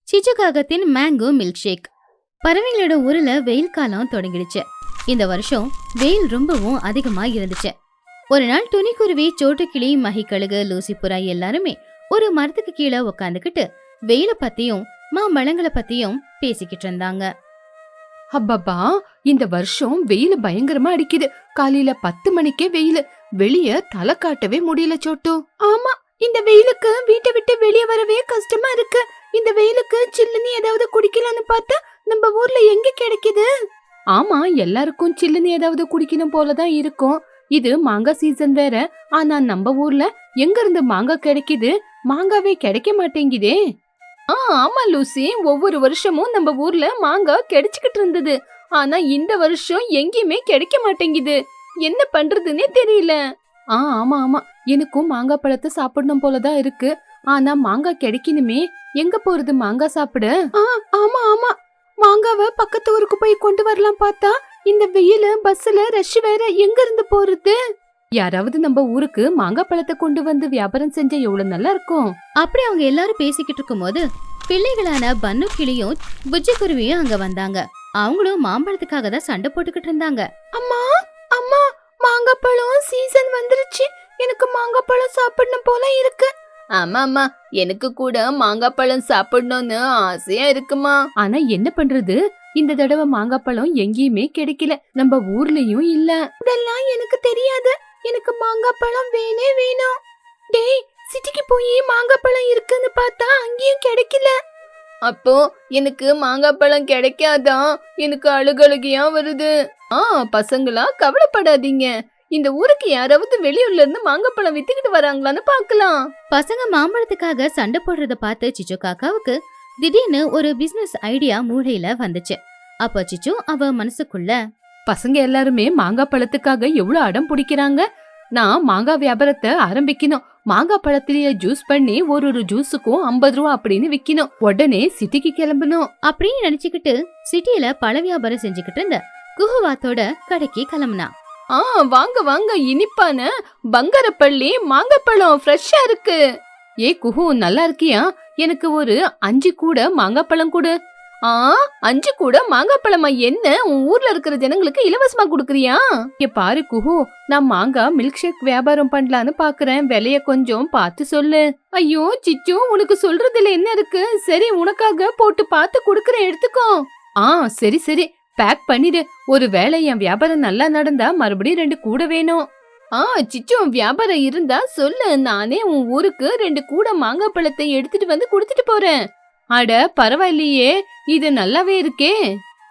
சிச்சு காகத்தின் mango milk ஷேக். பறவைங்களோட ஊர்ல வெயில் காலம் தொடங்கிடுச்சு. இந்த வருஷம் வெயில் ரொம்பவும் அதிகமா இருந்துச்சு. ஒரு நாள் துணிக்குருவி, சோட்டுக்கிளி, மகிக்கழுகு, லூசிபுறா எல்லாருமே ஒரு மரத்துக்கு கீழே உக்காந்துக்கிட்டு வெயில பத்தியும் மாம்பழங்களை பத்தியும் பேசிக்கிட்டு இருந்தாங்க. அப்பப்பா, இந்த வருஷம் வெயில் பயங்கரமா அடிக்குது. காலையில 10 மணிக்கே வெயில், வெளிய தலை காட்டவே முடியல சோட்டு. ஆமா, இந்த வெயிலுக்கு வீட்டை விட்டு வெளியே வரவே கஷ்டமா இருக்கு. இந்த வெயிலுக்கு சில்லுன்னு ஏதாவது குடிக்கலாம்னு பார்த்தா நம்ம ஊர்ல எங்க கிடைக்குது? ஆமா, எல்லாருக்கும் சில்லுன்னு ஏதாவது குடிக்கணும் போலதான் இருக்கும். இது மாங்காய் சீசன் வேற. ஆனா நம்ம ஊர்ல எங்க இருந்து மாங்காய் கிடைக்குது? மாங்காவே கிடைக்க மாட்டேங்குதே. ஆமா லூசி, ஒவ்வொரு வருஷமும் நம்ம ஊர்ல மாங்காய் கிடைச்சுக்கிட்டு இருந்தது. ஆனா இந்த வருஷம் எங்கேயுமே கிடைக்க மாட்டேங்குது. என்ன பண்றதுன்னே தெரியல. ஆமா ஆமா, எனக்கும் மாங்காய் பழத்தை சாப்பிடணும் போலதான் இருக்கு. ஆனா மாங்காய் கிடைக்கணுமே, எங்க போறது மாங்காய் சாப்பிட? ஆமா ஆமா, மாங்காவை பக்கத்து ஊருக்கு போய் கொண்டு வரலாம் பார்த்தா இந்த வெயில பஸ்ல ரஷ் வேற, எங்க இருந்து போறது? யாராவது நம்ம ஊருக்கு மாங்காய் பழத்தை கொண்டு வந்து வியாபாரம் செஞ்சா எவ்வளவு நல்லா இருக்கும். அப்படி அவங்க எல்லாரும் பேசிக்கிட்டு இருக்கும் போது பிள்ளைகளான பன்னு கிளியும் புஜ்ஜி குருவியும் அங்க வந்தாங்க. அவங்களும் மாம்பழத்துக்காக தான் சண்டை போட்டுக்கிட்டு இருந்தாங்க. அம்மா அம்மா, மாங்காய் பழம் சீசன் வந்துருச்சு. எனக்கு மாங்காய் பழம் சாப்பிடணும் போல இருக்கு. ஆமா அம்மா, எனக்கு கூட மாங்காய் பழம் சாப்பிடணும்னு ஆசையா இருக்குமா. ஆனா என்ன பண்றது, இந்த தடவை மாங்காய் பழம் எங்கேயுமே கிடைக்கல. நம்ம ஊர்லயும் இல்ல. இதெல்லாம் எனக்கு தெரியாது. எனக்கு மாங்காய் பழம் வேணும். டேய், சிட்டிக்கு போய் மாங்காய் பழம் இருக்குன்னு பார்த்தா அங்கேயும் கிடைக்கல. அப்போ எனக்கு மாங்காய் பழம் கிடைக்காதா? எனக்கு அழுகழுகையா வருது. பசங்களா கவலைப்படாதீங்க. இந்த ஊருக்கு யாராவது வெளியூர்ல இருந்து மாங்காய் பழம் வித்துக்கிட்டு வராங்களான்னு பாக்கலாம். பசங்க மாம்பழத்துக்காக சண்டை போடுறத பார்த்து சிச்சு காக்காவுக்கு திடீர்னு ஒரு பிசினஸ் ஐடியா மூளையில வந்துச்சு. அப்ப சிச்சு அவ மனசுக்குள்ள, பசங்க எல்லாருமே மாங்காய் பழத்துக்காக எவ்வளவு அடம் பிடிக்கிறாங்க. நான் மாங்காய் வியாபாரத்தை ஆரம்பிக்கணும். மாங்காய் பழத்திலேயே ஜூஸ் பண்ணி ஒரு ஜூஸுக்கும் 50 ரூபா அப்படின்னு விக்கணும். உடனே சிட்டிக்கு கிளம்பணும் அப்படின்னு நினைச்சுக்கிட்டு சிட்டியில பழ வியாபாரம் செஞ்சுக்கிட்டு இருந்த குஹுவாத்தோட கடைக்கு கிளம்புனா. வாங்க வாங்க, இனிப்பான பங்கரப்பள்ளி மாங்காய் பழம் ஃப்ரெஷ்ஷா இருக்கு. ஏ குஹு, நல்லா இருக்கியா? எனக்கு ஒரு 5 கூட மாங்காய் பழம் கொடு. 5 கூட மாங்காய் பழமா? என்ன, உன் ஊர்ல இருக்கிற ஜனங்களுக்கு இலவசமா குடுக்கறியா? பாரு குஹு, நான் மாங்காய் மில்க் ஷேக் வியாபாரம் பண்ணலான்னு பாக்குறேன். விலைய கொஞ்சம் பார்த்து சொல்லு. ஐயோ சிச்சு, உனக்கு சொல்றதுல என்ன இருக்கு? சரி, உனக்காக போட்டு பார்த்து குடுக்கறேன், எடுத்துக்கோ. சரி சரி, பேக் பண்ணிடு. ஒரு வேளை என் வியாபாரம் நல்லா நடந்தா மறுபடியும் 2 கூட வேணும். சிச்சு, வியாபாரம் இருந்தா சொல்லு, நானே உன் ஊருக்கு 2 கூட மாங்காய் பழத்தை எடுத்துட்டு வந்து குடுத்துட்டு போறேன். அட பரவாயில்லையே, இது நல்லாவே இருக்கே.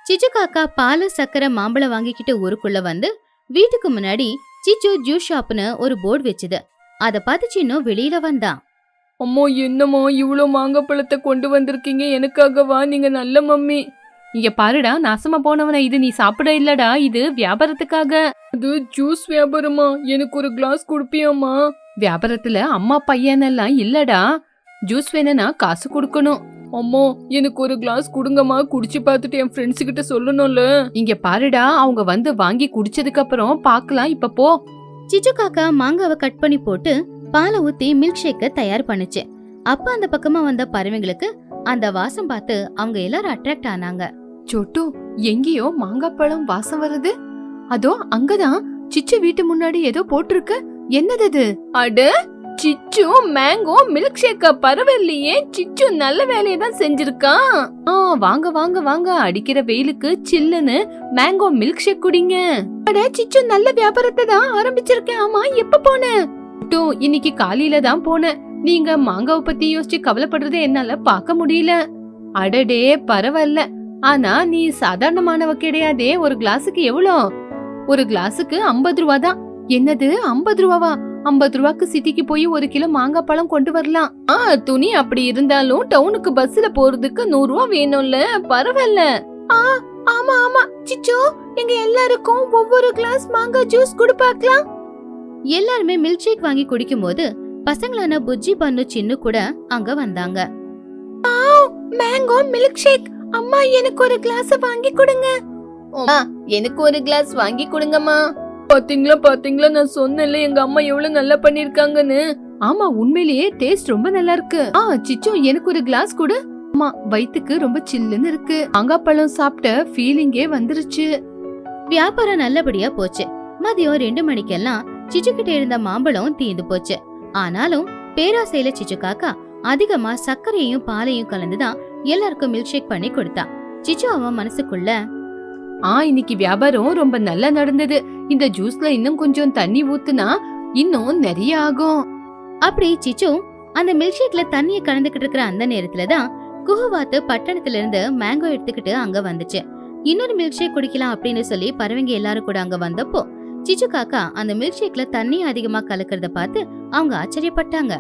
சிச்சு காக்கா பால், சக்கரை, மாம்பழம் வாங்கிக்கிட்டு ஊருக்குள்ள வந்து வீட்டுக்கு முன்னாடி சிச்சு ஜூஸ் ஷாப்னு ஒரு போர்டு வச்சுது. அத பார்த்து சின்னும் வெளியில வந்தான். அம்மா, என்னம்மா இவ்வளவு மாங்காய் பழத்தை கொண்டு வந்திருக்கீங்க? எனக்காகவா? நீங்க நல்ல மம்மி. இங்க பாருடா, நாசமா போனவன, இது நீ சாப்பிட இல்லடா, இது வியாபாரத்துக்காக. அது ஜூஸ் வியாபாரமா? எனக்கு ஒரு கிளாஸ் குடுப்பியாமா? வியாபாரத்துல அம்மா பையனெல்லாம் இல்லடா. ஜூஸ் வேணும்னா காசு கொடுக்கணும். அம்மா, எனக்கு ஒரு கிளாஸ் குடுங்கம்மா, குடிச்சு பார்த்துட்டு என் ஃப்ரெண்ட்ஸ் கிட்ட சொல்லணும்ல. இங்க பாருடா, அவங்க வந்து வாங்கி குடிச்சதுக்கு அப்புறம் பாக்கலாம், இப்ப போ. சிச்சு காக்கா மாங்காவை கட் பண்ணி போட்டு பாலை ஊத்தி மில்க் ஷேக்க தயார் பண்ணுச்சு. அப்ப அந்த பக்கமா வந்த பறவைங்களுக்கு அந்த வாசம் பார்த்து அவங்க எல்லாரும் அட்ராக்ட் ஆனாங்க. சோட்டு, எங்கேயோ மாங்காய் பழம் வாசம் வருது. அதோ அங்கதான் சிச்சு வீட்டு முன்னாடி ஏதோ போட்டிருக்கு. என்னது அது? அட, சிச்சு மேங்கோ மில்க் ஷேக்கா? பரவாயில்லையே, சிச்சு நல்ல வேலையை தான் செஞ்சிருக்கான். வாங்க வாங்க வாங்க, அடிக்கிற வெயிலுக்கு சில்லுன்னு மேங்கோ மில்க் ஷேக் குடிங்க. அட, சிச்சு நல்ல வியாபாரத்தை தான் ஆரம்பிச்சிருக்கேன். ஆமா, எப்ப போன? இன்னைக்கு காலையில தான் போனேன். நீங்க மாங்காவை பத்தி யோசிச்சு கவலைப்படுறதே என்னால பார்க்க முடியல. அடடே, பரவாயில்ல. ஆனா நீ சாதாரணமானவ கிடையாதே. ஒரு கிளாஸுக்கு எவ்வளோ? ஒரு கிளாஸுக்கு 50 ரூபா தான். என்னது, 50 ரூபாவா? 50 ரூபாய்க்கு சிட்டிக்கு போய் 1 கிலோ மாங்காய் பழம் கொண்டு வரலாம். துணி அப்படி இருந்தாலும் டவுனுக்கு பஸ்ல போறதுக்கு 100 ரூபா வேணும்ல. பரவாயில்ல. ஆமா ஆமா சிச்சு, எங்க எல்லாருக்கும் ஒவ்வொரு கிளாஸ் மாங்காய் ஜூஸ் குடு பார்க்கலாம். எல்லாருமே மில்க் ஷேக் வாங்கி குடிக்கும் போது பசங்களான புஜ்ஜி, பன்னு, சின்னு கூட அங்க வந்தாங்க. Mango milk shake. அம்மா, எனக்கு ஒரு கிளாஸ் வாங்கி கொடுங்க. எனக்கு ஒரு கிளாஸ் வாங்கி கொடுங்கம்மா. பாத்தீங்களா பாத்தீங்களா, நான் சொன்னேன்ல எங்க அம்மா எவ்வளவு நல்லா பண்ணிருக்காங்கன்னு. ஆமா, உண்மையிலேயே டேஸ்ட் ரொம்ப நல்லா இருக்கு. சிச்சு, எனக்கு ஒரு கிளாஸ் கொடு. அம்மா வயித்துக்கு ரொம்ப சில்லுன்னு இருக்கு. மாங்காப்பழம் சாப்பிட்ட ஃபீலிங்கே வந்துருச்சு. வியாபாரம் நல்லபடியா போச்சு. மதியம் 2 மணிக்கெல்லாம் சிச்சு கிட்ட இருந்த மாம்பழம் தீந்து போச்சு. ஆனாலும் பேராசையில சிச்சு காக்கா அதிகமா சர்க்கரையும் பாலையும் கலந்துதான் எல்லாருக்கும் மில்க் ஷேக் பண்ணி கொடுத்தா. சிச்சு அவன் மனசுக்குள்ள, இன்னைக்கு வியாபாரம் ரொம்ப நல்லா நடந்தது. இந்த ஜூஸ்ல இன்னும் கொஞ்சம் தண்ணி ஊத்துனா இன்னும் நிறைய ஆகும். அப்படி சிச்சு அந்த மில்க் ஷேக்ல தண்ணிய கலந்துகிட்டு இருக்கிற அந்த நேரத்துலதான் குஹுவாத்து பட்டணத்துல இருந்து மேங்கோ எடுத்துக்கிட்டு அங்க வந்துச்சு. இன்னொரு மில்க் ஷேக் குடிக்கலாம் அப்படின்னு சொல்லி பறவைங்க எல்லாரும் கூட அங்க வந்தப்போ சிச்சு காக்கா அந்த மில்க் ஷேக்ல தண்ணி அதிகமா கலக்கிறத பார்த்து அவங்க ஆச்சரியப்பட்டாங்க.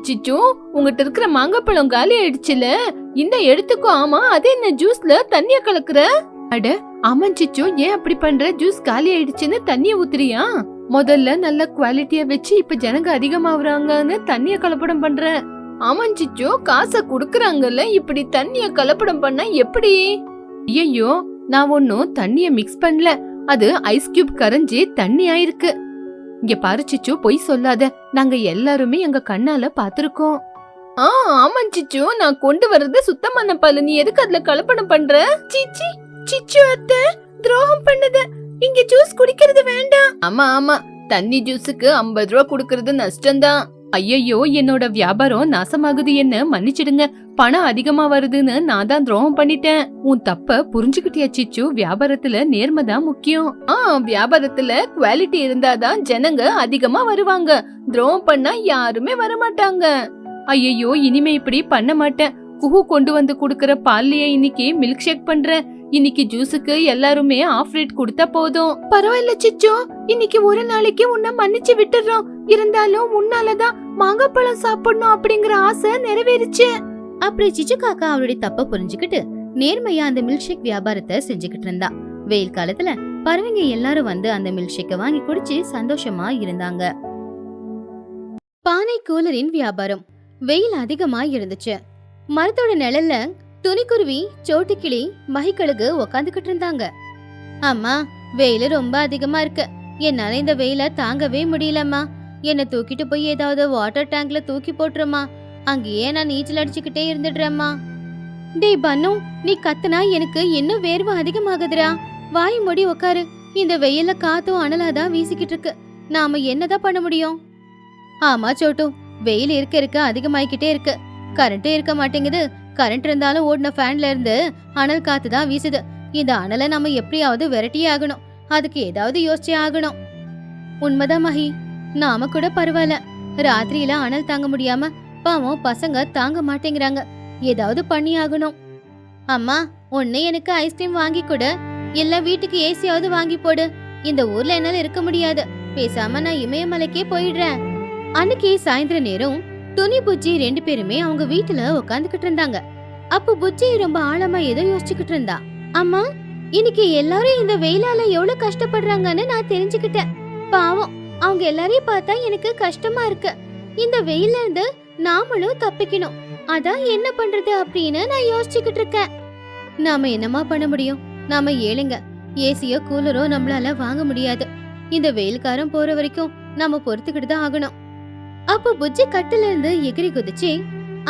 சிச்சு, உங்ககிட்ட இருக்கிற மாங்காப்பழம் காலி ஆயிடுச்சுல, இந்த எடுத்துக்கோ. ஆமா, அது என்ன ஜூஸ்ல தண்ணிய கலக்குற? அட ஆமா சிச்சு, ஏன் அப்படி பண்ற? ஜூஸ் காலி ஆயிடுச்சுன்னு தண்ணிய ஊத்துறியா? முதல்ல நல்ல குவாலிட்டியா வச்சு இப்ப ஜனங்க அதிகமாகறாங்கன்னு தண்ணிய கலப்படம் பண்ற. ஆமா சிச்சு, காசை குடுக்கறாங்கல்ல, இப்படி தண்ணிய கலப்படம் பண்ணா எப்படி? ஐயோ, நான் ஒன்னும் தண்ணிய மிக்ஸ் பண்ணல. அது ஐஸ் கியூப் கரைஞ்சி தண்ணி ஆயிருக்கு. இங்க பாரு சிச்சு, பொய் சொல்லாத. நாங்க எல்லாருமே எங்க கண்ணால பாத்துருக்கோம். ஆமா சிச்சு, நான் கொண்டு வர்றது சுத்தமான பால். நீ எதுக்கு அதுல கலப்படம் பண்ற? சிச்சி சிச்சு அத்தை, துரோகம் பண்ணுது. இங்க ஜூஸ் குடிக்கிறது வேண்டாம். ஆமா, தண்ணி ஜூஸுக்கு 50 ரூபா குடுக்கறது நஷ்டம்தான். ஐயோ, என்னோட வியாபாரம் நாசமாகுது, என்ன மன்னிச்சிடுங்க. பணம் அதிகமா வருதுன்னு நான் தான் துரோகம் பண்ணிட்டேன். உன் தப்ப புரிஞ்சுக்கிட்டியா சிச்சு? வியாபாரத்துல நேர்மைதான் முக்கியம். வியாபாரத்துல குவாலிட்டி இருந்தாதான் ஜனங்க அதிகமா வருவாங்க. துரோகம் பண்ணா யாருமே வரமாட்டாங்க. ஐயோ, இனிமே இப்படி பண்ண மாட்டேன். குஹு கொண்டு வந்து குடுக்கற பால்லயே இன்னைக்கு மில்க் ஷேக் பண்றேன். இன்னைக்கு ஜூஸுக்கு எல்லாருமே ஆஃப் ரேட் கொடுத்தா போதும். பரவாயில்ல சிச்சு, இன்னைக்கு ஒரு நாளைக்கு உன்னை மன்னிச்சு விட்டுறோம். இருந்தாலும் முன்னாலதான் மாங்காப்பழம் சாப்பிடணும் அப்படிங்கிற ஆசை நிறைவேறிச்சு. அப்படி சிச்சு காக்கா அவளுடைய தப்ப புரிஞ்சுக்கிட்டு நேர்மையா அந்த மில்க் ஷேக் வியாபாரத்தை செஞ்சுக்கிட்டு இருந்தா. வெயில் காலத்துல பறவைங்க எல்லாரும் வந்து அந்த மில்க் ஷேக்க வாங்கி குடிச்சு சந்தோஷமா இருந்தாங்க. பானை கூலரின் வியாபாரம். வெயில் அதிகமா இருந்துச்சு. மரத்தோட நிழல்ல துணிக்குருவி, சோட்டுக்கிளி, மகிக்கழுகு உக்காந்துக்கிட்டு இருந்தாங்க. அம்மா, வெயில ரொம்ப அதிகமா இருக்கு. என்னால இந்த வெயில தாங்கவே முடியலம்மா. என்ன தூக்கிட்டு போய் ஏதாவது வாட்டர் டேங்க்ல தூக்கி போட்டுருமா. அங்கேயே நான் நீச்சல் அடிச்சுக்கிட்டே இருந்துடுறேம்மா. டேய் பன்னு, நீ கத்துனா எனக்கு இன்னும் வேர்வை அதிகமாகுதுடா. வாய் மூடி உக்காரு. இந்த வெயில்ல காத்தும் அனலாதான் வீசிக்கிட்டு இருக்கு. நாம என்னதான் பண்ண முடியும்? ஆமா சோட்டு, வெயில் இருக்க அதிகமாயிக்கிட்டே இருக்கு. கரண்ட்டும் இருக்க மாட்டேங்குது. கரண்ட் இருந்தாலும் ஓடின ஃபேன்ல இருந்து அனல் காத்து தான் வீசுது. இந்த அனலை நம்ம எப்படியாவது விரட்டியே ஆகணும். அதுக்கு ஏதாவது யோசிச்சே ஆகணும். உண்மைதான் மகி, நாம கூட பரவாயில்ல. ராத்திரியில அனல் தாங்க முடியாம பாவம் பசங்க தாங்க மாட்டேங்கிறாங்க. ஏதாவது பண்ணி ஆகணும். அம்மா, ஒண்ணு எனக்கு ஐஸ்கிரீம் வாங்கி கொடு, இல்ல வீட்டுக்கு ஏசியாவது வாங்கி போடு. இந்த ஊர்ல என்னால இருக்க முடியாது. பேசாம நான் இமயமலைக்கே போயிடுறேன். அன்னைக்கு சாயந்தர நேரம் துணி புஜ்ஜி 2 பேருமே அவங்க வீட்டுல உட்காந்துக்கிட்டு இருந்தாங்க. அப்ப புஜ்ஜி ரொம்ப ஆழமா ஏதோ யோசிச்சுக்கிட்டு இருந்தா. அம்மா, இன்னைக்கு எல்லாரும் இந்த வெயிலால எவ்வளவு கஷ்டப்படுறாங்கன்னு நான் தெரிஞ்சுக்கிட்டேன். பாவம், அவங்க எல்லாரையும் பார்த்தா எனக்கு கஷ்டமா இருக்கு. இந்த வெயில்ல இருந்து நாமளும் தப்பிக்கணும். அதான் என்ன பண்றது அப்படின்னு நான் யோசிச்சுக்கிட்டு இருக்கேன். நாம என்னமா பண்ண முடியும்? நாம ஏழைங்க. ஏசியோ கூலரோ நம்மளால வாங்க முடியாது. இந்த வெயில் காலம் போற வரைக்கும் நாம பொறுத்துக்கிட்டு தான் ஆகணும். அப்ப புஜ்ஜி கட்டுல இருந்து எகிரி குதிச்சு,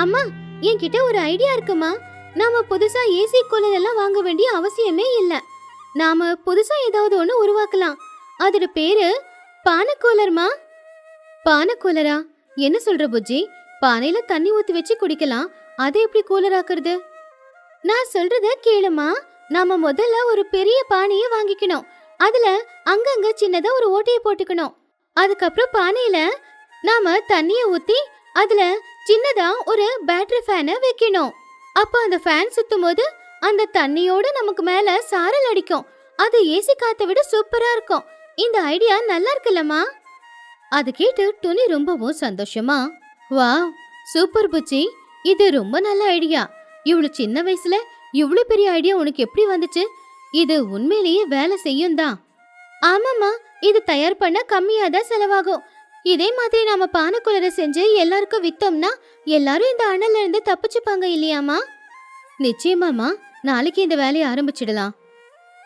அம்மா, என்கிட்ட ஒரு ஐடியா இருக்குமா. நாம புதுசா ஏசி கூலர் எல்லாம் வாங்க வேண்டிய அவசியமே இல்ல. நாம புதுசா ஏதாவது ஒண்ணு உருவாக்கலாம். அதோட பேரு பானை கூலர்மா. பானை கூலரா? என்ன சொல்ற புஜ்ஜி? பானையில தண்ணி ஊத்தி வச்சு குடிக்கலாம். அதை எப்படி கூலர் ஆக்குறது? நான் சொல்றத கேளுமா. நாம முதல்ல ஒரு பெரிய பானைய வாங்கிக்கணும். அதுல அங்கங்க சின்னதா ஒரு ஓட்டையை போட்டுக்கணும். அதுக்கப்புறம் பானையில நாம தண்ணிய ஊத்தி அதுல சின்னதா ஒரு பேட்டரி ஃபேனை வைக்கணும். அப்ப அந்த ஃபேன் சுத்தும் போது அந்த தண்ணியோட நமக்கு மேல சாரல் அடிக்கும். அது ஏசி காத்தை விட சூப்பரா இருக்கும். இந்த ஐடியா நல்லா இருக்குல்லம்மா. அது கேட்டு துணி ரொம்பவும் சந்தோஷமா, வாவ், சூப்பர் புச்சி, இது ரொம்ப நல்ல ஐடியா. இவ்வளவு சின்ன வயசுல இவ்வளவு பெரிய ஐடியா உனக்கு எப்படி வந்துச்சு? இது உண்மையிலேயே வேலை செய்யும் தான். ஆமாமா, இது தயார் பண்ண கம்மியா தான் செலவாகும். இதே மாதிரி நாம பானைக்குள்ளரை செஞ்சு எல்லாருக்கும் வித்தோம்னா எல்லாரும் இந்த அனல்ல இருந்து தப்பிச்சுப்பாங்க இல்லையாமா? நிச்சயமாமா, நாளைக்கு இந்த வேலையை ஆரம்பிச்சிடலாம்.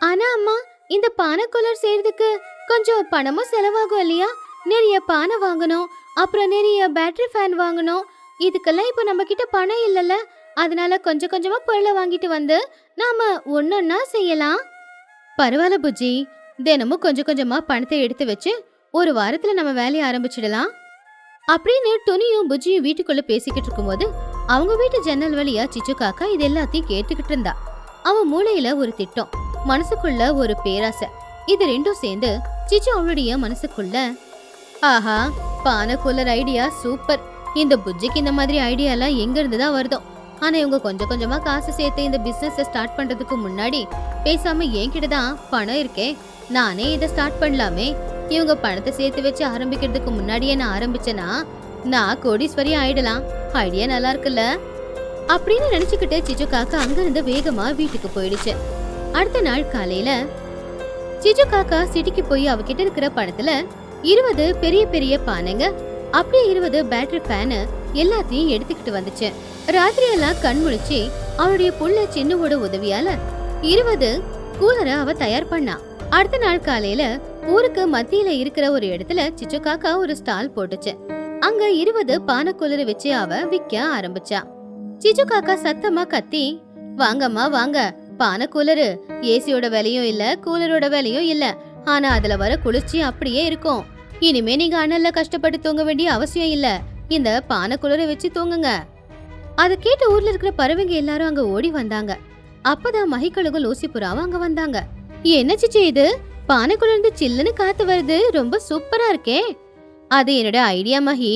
ஆனா அம்மா, இந்த பானைக்குள்ளர் செய்யறதுக்கு கொஞ்சம் பணமும் செலவாகும் இல்லையா? நிறைய பானை வாங்கணும், அப்புறம் நிறைய பேட்டரி ஃபேன் வாங்கணும். இதுக்கெல்லாம் இப்ப நம்ம கிட்ட பணம் இல்லைல்ல. அதனால கொஞ்சம் கொஞ்சமா பொருளை வாங்கிட்டு வந்து நாம ஒன்னொன்னா செய்யலாம். பரவாயில்ல புஜ்ஜி, தினமும் கொஞ்சம் கொஞ்சமா பணத்தை எடுத்து வச்சு ஒரு வாரத்துல நம்ம வேலையை ஆரம்பிச்சிடலாம் அப்படின்னு துணியும் புஜ்ஜியும் வீட்டுக்குள்ள பேசிக்கிட்டு இருக்கும்போது அவங்க வீட்டு ஜன்னல் வழியா சிச்சு காக்கா இது எல்லாத்தையும் கேட்டுக்கிட்டு இருந்தா. அவன் மூளையில ஒரு திட்டம், மனசுக்குள்ள ஒரு பேராசை, இது ரெண்டும் சேர்ந்து சிச்சு அவளுடைய மனசுக்குள்ள, ஆஹா பானை கூலர் ஐடியா சூப்பர், இந்த புஜ்ஜிக்கு இந்த மாதிரி ஐடியா எல்லாம் எங்க இருந்துதான் வருதோ. ஆனா இவங்க கொஞ்சம் கொஞ்சமா காசு சேர்த்து இந்த பிசினஸ் ஸ்டார்ட் பண்றதுக்கு முன்னாடி பேசாம என்கிட்டதான் பணம் இருக்கே, நானே இதை ஸ்டார்ட் பண்ணலாமே. இவங்க பணத்தை சேர்த்து வச்சு ஆரம்பிக்கிறதுக்கு முன்னாடியே நான் ஆரம்பிச்சேனா நான் கோடீஸ்வரி ஆயிடலாம். ஐடியா நல்லா இருக்குல்ல அப்படின்னு நினைச்சுக்கிட்டு சிச்சு காக்கா அங்கிருந்து வேகமா வீட்டுக்கு போயிடுச்சு. அடுத்த நாள் காலையில சிச்சு காக்கா சிட்டிக்கு போய் அவகிட்ட இருக்கிற பணத்துல 20 பெரிய பெரிய பானைங்க, அப்படியே 20 பேட்டரி ஃபேனு எல்லாத்தையும் எடுத்துக்கிட்டு வந்துச்சு. ராத்திரி எல்லாம் கண் முழிச்சு அவளுடைய புள்ள சின்னவோட உதவியால 20 கூலரை அவ தயார் பண்ணா. அடுத்த நாள் காலையில ஊருக்கு மத்தியில இருக்கிற ஒரு இடத்துல சிச்சு காக்கா ஒரு ஸ்டால் போட்டுச்சு. அங்க 20 பானை கூலரை வச்சு அவ விற்க ஆரம்பிச்சா. சிச்சு காக்கா சத்தமா கத்தி, வாங்கம்மா வாங்க, பானை கூலரு ஏசியோட விலையும் இல்ல, கூலரோட விலையும் இல்ல, ஆனா அதுல வர குளிர்ச்சி அப்படியே இருக்கும். இனிமே நீங்க அனல்ல கஷ்டப்பட்டு தூங்க வேண்டிய அவசியம் இல்ல, இந்த பானை கூலரை வச்சு தூங்குங்க. அத கேட்ட ஊர்ல இருக்கிற பறவைங்க எல்லாரும் அங்க ஓடி வந்தாங்க. அப்பதான் மகிக்கழுகும் லூசிபுறாவும் அங்க வந்தாங்க. என்ன சிச்சு இது, பானைக்குள்ள இருந்து சில்லுன்னு காத்து வருது, ரொம்ப சூப்பரா இருக்கே. அது என்னோட ஐடியா மகி,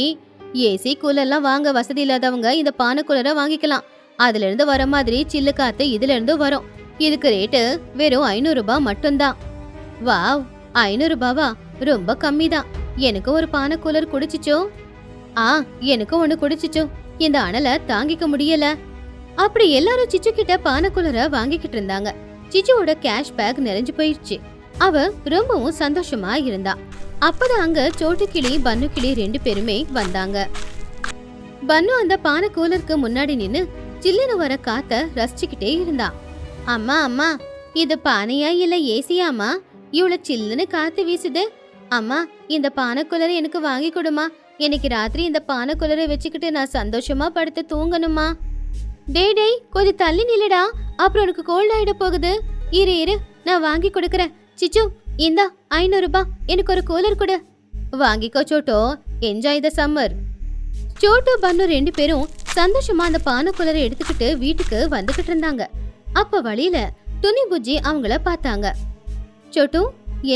ஏசி கூலர்லாம் வாங்க வசதி இல்லாதவங்க இந்த பானை கூலரை வாங்கிக்கலாம். அதுல இருந்து வர மாதிரி சில்லு காத்து இதுல இருந்து வரும். இதுக்கு ரேட்டு வெறும் 500 ரூபாய் மட்டும்தான். வாவ், 500 ரூபாவா, ரொம்ப கம்மி தான். எனக்கு ஒரு பானை கூலர் குடிச்சிச்சோ. எனக்கும் ஒண்ணு குடிச்சிச்சோ, இந்த அனலை தாங்கிக்க முடியல. அப்படி எல்லாரும் சிச்சு கிட்ட பானை கூலரை வாங்கிக்கிட்டு இருந்தாங்க. சிச்சுவோட கேஷ் பேக் நிறைஞ்சு போயிடுச்சு. அவ ரொம்பவும் சந்தோஷமா இருந்தா. அப்பதான் அங்க சோட்டு கிளி பன்னு கிளி 2 பேருமே வந்தாங்க. பன்னு அந்த பானை கூலருக்கு முன்னாடி நின்னு சில்லுன்னு வர காத்த ரசிச்சுக்கிட்டே இருந்தா. அம்மா அம்மா, இது பானையா இல்ல ஏசியாமா, இவ்வளவு சில்லுன்னு காத்து வீசுது. அம்மா, இந்த பானை கூலரை எனக்கு வாங்கி கொடுமா, எனக்கு ராத்திரி இந்த பானை கூலரை வச்சுக்கிட்டு நான் சந்தோஷமா படுத்து தூங்கணுமா. டேய் கொஞ்சம் தள்ளி நில்லுடா, அப்புறம் உனக்கு கோல்ட் ஆயிட போகுது. இரு நான் வாங்கி கொடுக்கறேன். சிச்சு, இந்தா 500 ரூபாய், எனக்கு ஒரு கூலர் கொடு. வாங்கிக்கோ சோட்டோ, என்ஜாய் த சம்மர். சோட்டு பன்னு 2 பேரும் சந்தோஷமா அந்த பானை கூலரை எடுத்துக்கிட்டு வீட்டுக்கு வந்துகிட்டு இருந்தாங்க. அப்ப வழியில துணி புஜ்ஜி அவங்கள பார்த்தாங்க. சோட்டு,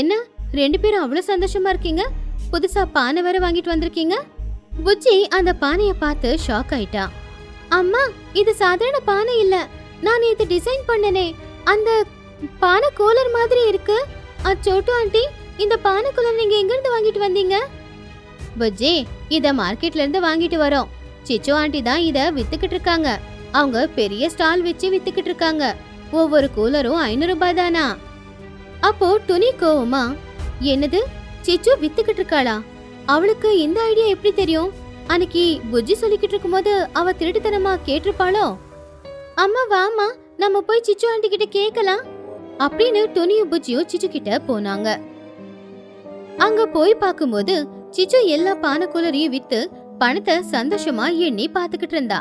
என்ன 2 பேரும் அவ்வளவு சந்தோஷமா இருக்கீங்க, புதுசா பானை வேற வாங்கிட்டு வந்திருக்கீங்க. புஜ்ஜி அந்த பானைய பார்த்து ஷாக் ஆயிட்டா. அம்மா, இது சாதாரண பானை இல்ல, நான் இது டிசைன் பண்ணனே, அந்த பானை கூலர் மாதிரி இருக்கு. சோட்டு ஆண்டி, இந்த பானை கூலர் நீங்க எங்க இருந்து வாங்கிட்டு வந்தீங்க? புஜ்ஜி, இத மார்க்கெட்ல இருந்து வாங்கிட்டு வரோம். சிச்சு ஆண்டி தான் இத வித்துக்கிட்டு இருக்காங்க. அவங்க பெரிய ஸ்டால் வச்சு வித்துக்கிட்டு இருக்காங்க. ஒவ்வொரு கூலரும் 500 ரூபாய் தானா? அப்போ துணி கோவமா, என்னது சிச்சு வித்துக்கிட்டு இருக்காளா? அவளுக்கு இந்த ஐடியா எப்படி தெரியும்? அன்னைக்கு புஜ்ஜி சொல்லிக்கிட்டு இருக்கும்போது அவ திருட்டுத்தனமா கேட்டிருப்பாளோ? அம்மா வாமா, நம்ம போய் சிச்சு ஆண்டி கிட்ட கேட்கலாம் அப்படின்னு துணியும் புஜ்ஜியும் சிச்சு கிட்ட போனாங்க. அங்க போய் பார்க்கும்போது சிச்சு எல்லா பானை கூலரையும் வித்து பணத்தை சந்தோஷமா எண்ணி பாத்துக்கிட்டு இருந்தா.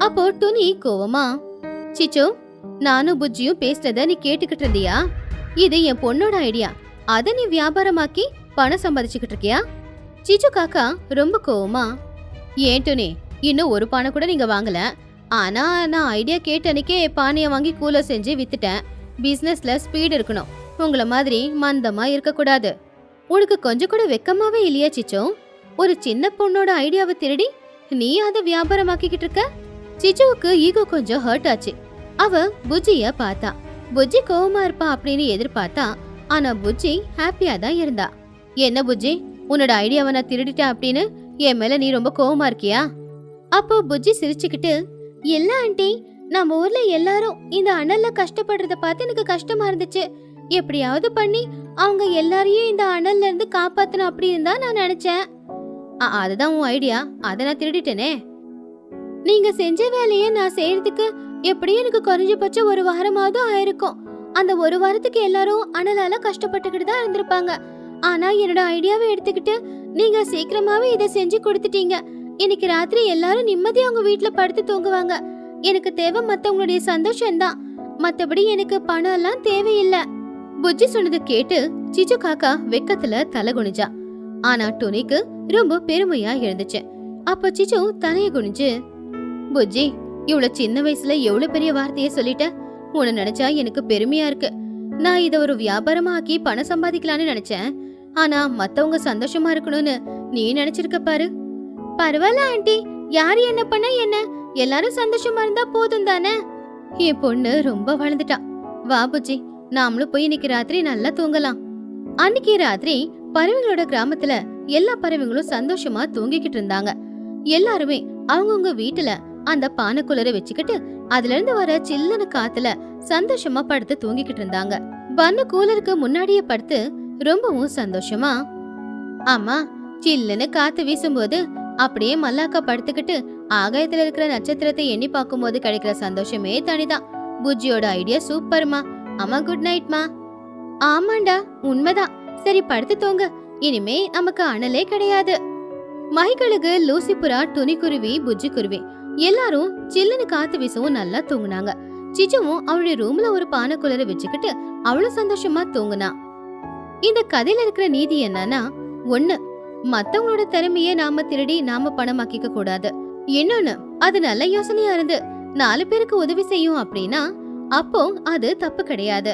அப்போ துணி கோவமா, சிச்சு, நானும் புஜ்ஜியும் பேசுறத நீ கேட்டுக்கிட்டு இருந்தியா? இது என் பொண்ணோட ஐடியா, அத நீ வியாபாரமாக்கி பணம் சம்பாதிச்சுக்கிட்டு இருக்கியா? சிச்சு காக்கா ரொம்ப கோவமா, ஏன் துணி, இன்னும் ஒரு பானை கூட நீங்க வாங்கல, ஆனா நான் ஐடியா கேட்டனைக்கே பானைய வாங்கி கூலர் செஞ்சு வித்துட்டேன். பிசினஸ்ல ஸ்பீட் இருக்கணும், உங்கள மாதிரி மந்தமா இருக்க கூடாது. உனக்கு கொஞ்சம் கூட வெக்கமாவே இல்லையா சிச்சு? ஒரு சின்ன பொண்ணோட ஐடியாவை திருடி நீ அதை வியாபாரமாக்கிக்கிட்டு இருக்க. சிச்சுவுக்கு ஈகோ கொஞ்சம் ஹர்ட் ஆச்சு. அவ புஜ்ஜிய பார்த்தா. புஜ்ஜி கோவமா இருப்பா அப்படின்னு எதிர்பார்த்தா, ஆனா புஜ்ஜி ஹாப்பியா தான் இருந்தா. என்ன புஜ்ஜி, உன்னோட ஐடியாவை நான் திருடிட்டேன் அப்படின்னு என் மேல நீ ரொம்ப கோவமா இருக்கியா? அப்போ புஜ்ஜி சிரிச்சுக்கிட்டு, இல்ல ஆண்டி, நம்ம ஊர்ல எல்லாரும் இந்த அனல்ல கஷ்டப்படுறத பார்த்து எனக்கு கஷ்டமா இருந்துச்சு. எப்படியாவது பண்ணி அவங்க எல்லாரையும் இந்த அனல்ல இருந்து காப்பாத்தணும் அப்படின்னு தான் நான் நினைச்சேன். அதுதான் உன் ஐடியா, அதை நான் திருடிட்டேனே. நீங்க செஞ்ச வேலையை நான் செய்யறதுக்கு எப்படியும் எனக்கு குறைஞ்சபட்சம் ஒரு வாரமாவது ஆயிருக்கும். அந்த ஒரு வாரத்துக்கு எல்லாரும் அனலால கஷ்டப்பட்டுக்கிட்டு தான் இருந்திருப்பாங்க. ஆனா என்னோட ஐடியாவை எடுத்துக்கிட்டு நீங்க சீக்கிரமாவே இதை செஞ்சு கொடுத்துட்டீங்க. இன்னைக்கு ராத்திரி எல்லாரும் நிம்மதியா அவங்க வீட்டுல படுத்து தூங்குவாங்க. எனக்கு தேவை மத்தவங்களுடைய சந்தோஷம்தான், மத்தபடி எனக்கு பணம் எல்லாம் தேவையில்ல. புஜ்ஜி சொன்னது கேட்டு சிச்சு காக்கா வெக்கத்துல தலை குனிஞ்சா. ஆனா டொனிக்கு ரொம்ப பெருமையா இருந்துச்சு. அப்ப சிச்சு தலைய குனிஞ்சு, புஜ்ஜி, இவ்வளவு சின்ன வயசுல எவ்வளவு பெரிய வார்த்தைய சொல்லிட்ட. உன்னை நினைச்சா எனக்கு பெருமையா இருக்கு. நான் இத ஒரு வியாபாரமா ஆக்கி பணம் சம்பாதிக்கலான்னு நினைச்சேன். ஆனா மத்தவங்க சந்தோஷமா இருக்கணும்னு நீ நினைச்சிருக்க பாரு. பரவாயில்ல ஆண்டி, யாரு என்ன பண்ண என்ன, எல்லாரும் சந்தோஷமா இருந்தா போதும் தானே. என் பொண்ணு ரொம்ப வளர்ந்துட்டா. வா புஜ்ஜி, நாமளும் போய் இன்னைக்கு ராத்திரி நல்லா தூங்கலாம். அன்னைக்கு ராத்திரி பறவைகளோட கிராமத்துல எல்லா பறவைகளும் சந்தோஷமா தூங்கிக்கிட்டு இருந்தாங்க. எல்லாருமே அவங்கவுங்க வீட்டுல அந்த பானைக்குள்ளர வச்சுக்கிட்டு அதுல இருந்து வர சில்லுன்னு காத்துல சந்தோஷமா படுத்து தூங்கிக்கிட்டு இருந்தாங்க. பன்னு கூலருக்கு முன்னாடியே படுத்து ரொம்பவும் சந்தோஷமா, ஆமா, சில்லுன்னு காத்து வீசும்போது அப்படியே மல்லாக்கா படுத்துக்கிட்டு ஆகாயத்துல இருக்கிற நட்சத்திரத்தை எண்ணி பார்க்கும்போது கிடைக்கிற சந்தோஷமே தனிதான். புஜ்ஜியோட ஐடியா சூப்பர்மா. அம்மா குட் நைட்மா. ஆமாண்டா, உண்மைதான். சரி படுத்து தூங்க, இனிமே நமக்கு அனலே கிடையாது. மகிக்கழுகு, லூசிபுரா, துணிக்குருவி, புஜ்ஜி குருவி எல்லாரும் சில்லுன்னு காத்து வீசவும் நல்லா தூங்குனாங்க. சிச்சுவும் அவளுடைய ரூம்ல ஒரு பானைக்குள்ளர வச்சுக்கிட்டு அவ்வளவு சந்தோஷமா தூங்குனா. இந்த கதையில இருக்கிற நீதி என்னன்னா, 1, மத்தவங்களோட திறமைய நாம திருடி நாம பணமாக்கிக்க கூடாது. இன்னொன்னு, அது நல்ல யோசனையா இருந்து 4 பேருக்கு உதவி செய்யும் அப்படின்னா அப்போ அது தப்பு கிடையாது.